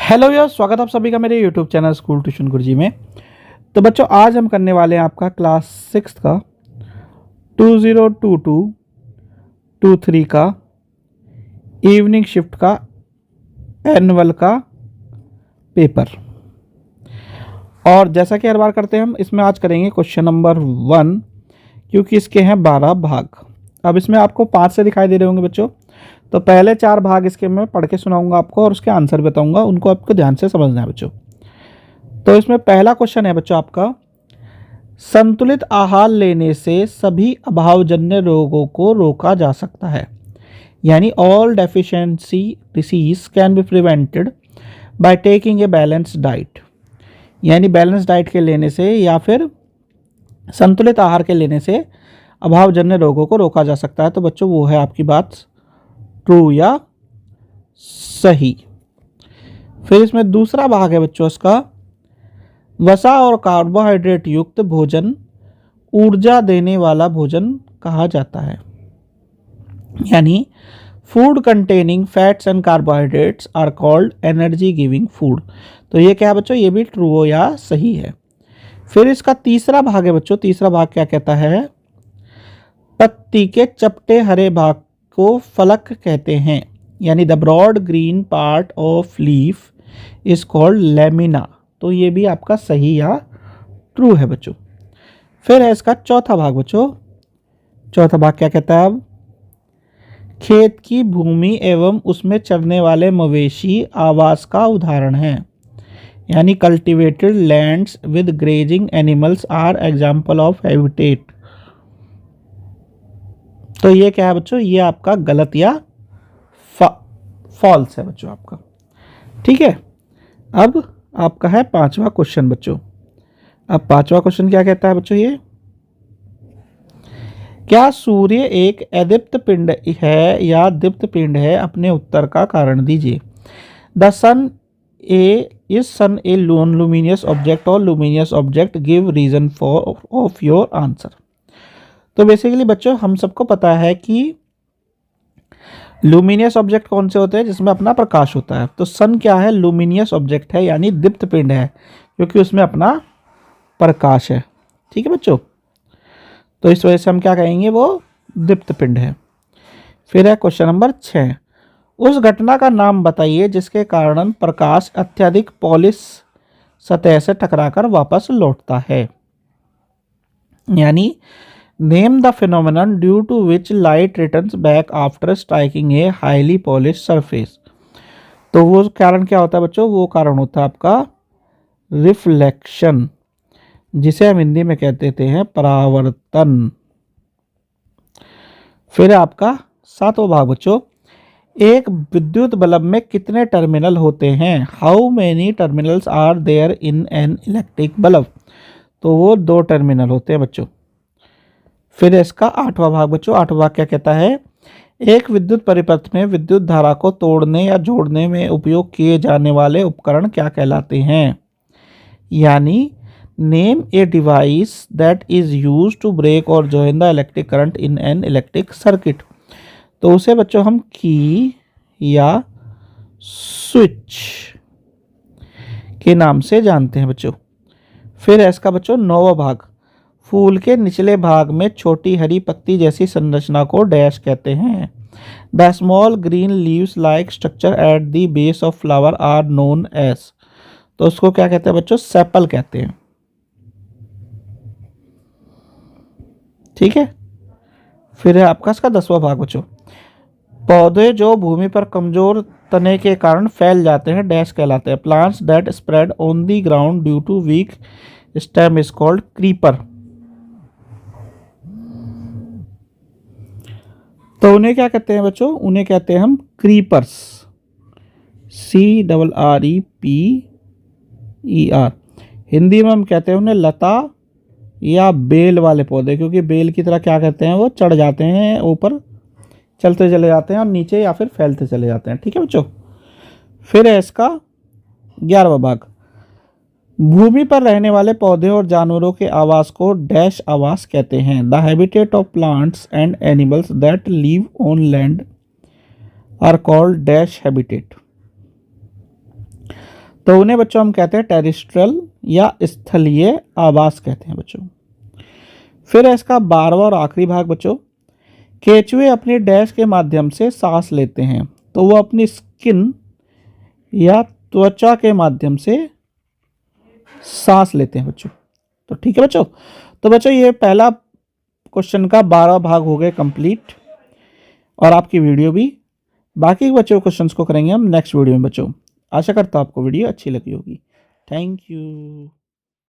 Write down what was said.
Hello यार, स्वागत आप सभी का मेरे यूट्यूब चैनल स्कूल ट्यूशन गुरुजी में। तो बच्चों, आज हम करने वाले हैं आपका क्लास 6 का 2022-23 का इवनिंग शिफ्ट का एनुअल का पेपर। और जैसा कि हर बार करते हैं, हम इसमें आज करेंगे क्वेश्चन नंबर 1, क्योंकि इसके हैं 12 भाग। अब इसमें आपको 5 से दिखाई दे रहे होंगे बच्चों। तो पहले 4 भाग इसके मैं पढ़ के सुनाऊंगा आपको और उसके आंसर बताऊंगा, उनको आपको ध्यान से समझना है बच्चों। तो इसमें पहला क्वेश्चन है बच्चों आपका, संतुलित आहार लेने से सभी अभावजन्य रोगों को रोका जा सकता है। यानी all deficiency disease can be prevented by taking a balanced diet. यानी बैलेंस डाइट के लेने से या फिर संतुलित आहार के लेने से अभावजन्य रोगों को रोका जा सकता है। तो बच्चों, वो है आपकी बात ट्रू या सही। फिर इसमें दूसरा भाग है बच्चों इसका, वसा और कार्बोहाइड्रेट युक्त भोजन ऊर्जा देने वाला भोजन कहा जाता है। यानी food containing fats and carbohydrates are called energy giving food. तो ये क्या है बच्चों, ये भी ट्रू या सही है। फिर इसका तीसरा भाग है बच्चों, तीसरा भाग क्या कहता है, पत्ती के चपटे हरे भाग को फलक कहते हैं। यानी the broad green part of leaf is called lamina. तो ये भी आपका सही या ट्रू है बच्चों। फिर है इसका चौथा भाग बच्चों, चौथा भाग क्या कहता है, अब खेत की भूमि एवं उसमें चरने वाले मवेशी आवास का उदाहरण है। यानी cultivated lands with grazing animals are example of habitat. तो ये क्या है बच्चों, ये आपका गलत या फॉल्स है बच्चों आपका। ठीक है। अब आपका है पांचवा क्वेश्चन बच्चों। अब पांचवा क्वेश्चन क्या कहता है बच्चों, ये क्या सूर्य एक अदीप्त पिंड है या दीप्त पिंड है, अपने उत्तर का कारण दीजिए। The sun a non luminous object और luminous object, give reason for of your answer. तो बेसिकली बच्चों, हम सबको पता है कि लुमिनियस ऑब्जेक्ट कौन से होते हैं, जिसमें अपना प्रकाश होता है। तो सन क्या है, लुमिनियस ऑब्जेक्ट है, यानी दीप्त पिंड है, क्योंकि उसमें अपना प्रकाश है। ठीक है बच्चों, तो इस वजह से हम क्या कहेंगे, वो दीप्त पिंड है। फिर है क्वेश्चन नंबर 6, उस घटना का नाम बताइए जिसके कारण प्रकाश अत्यधिक पॉलिश सतह से टकराकर वापस लौटता है। यानी name the phenomenon due to which light returns back after striking a highly polish surface. तो वो कारण क्या होता है बच्चों, वो कारण होता है आपका रिफ्लेक्शन, जिसे हम हिंदी में कहते हैं परावर्तन। फिर आपका सातवां भाग बच्चों, एक विद्युत बल्ब में कितने टर्मिनल होते हैं, how many terminals are there in an electric bulb. तो वो 2 टर्मिनल होते हैं बच्चों। फिर इसका आठवां भाग बच्चों, आठवां भाग क्या कहता है, एक विद्युत परिपथ में विद्युत धारा को तोड़ने या जोड़ने में उपयोग किए जाने वाले उपकरण क्या कहलाते हैं। यानी name a device that is use to break और join the electric current in an electric circuit. तो उसे बच्चों हम की या स्विच के नाम से जानते हैं बच्चों। फिर इसका बच्चों 9वां भाग, फूल के निचले भाग में छोटी हरी पत्ती जैसी संरचना को डैश कहते हैं। The small green leaves like structure at the base of flower are known as. तो उसको क्या कहते हैं बच्चों, सेपल कहते हैं। ठीक है। फिर है आपका इसका 10वां भाग बच्चों, पौधे जो भूमि पर कमजोर तने के कारण फैल जाते हैं डैश कहलाते हैं। Plants that spread on the ground due to weak stem is called creeper. तो उन्हें क्या कहते हैं बच्चों, उन्हें कहते हैं हम क्रीपर्स, CRREPER। हिंदी में हम कहते हैं उन्हें लता या बेल वाले पौधे, क्योंकि बेल की तरह क्या कहते हैं, वो चढ़ जाते हैं ऊपर, चलते चले जाते हैं और नीचे या फिर फैलते चले जाते हैं। ठीक है बच्चों। फिर है इसका 11वां भाग, भूमि पर रहने वाले पौधे और जानवरों के आवास को डैश आवास कहते हैं। The habitat of plants and animals that live on land are called dash habitat. तो उन्हें बच्चों हम कहते हैं टेरेस्ट्रियल या स्थलीय आवास कहते हैं बच्चों। फिर है इसका 12वां और आखिरी भाग बच्चों, केंचुए अपनी डैश के माध्यम से सांस लेते हैं, तो वो अपनी स्किन या त्वचा के माध्यम से सांस लेते हैं बच्चों। तो ठीक है बच्चों, तो बच्चों ये पहला क्वेश्चन का 12 भाग हो गए कंप्लीट, और आपकी वीडियो भी। बाकी बच्चों क्वेश्चंस को करेंगे हम नेक्स्ट वीडियो में बच्चों। आशा करता हूँ आपको वीडियो अच्छी लगी होगी। Thank you.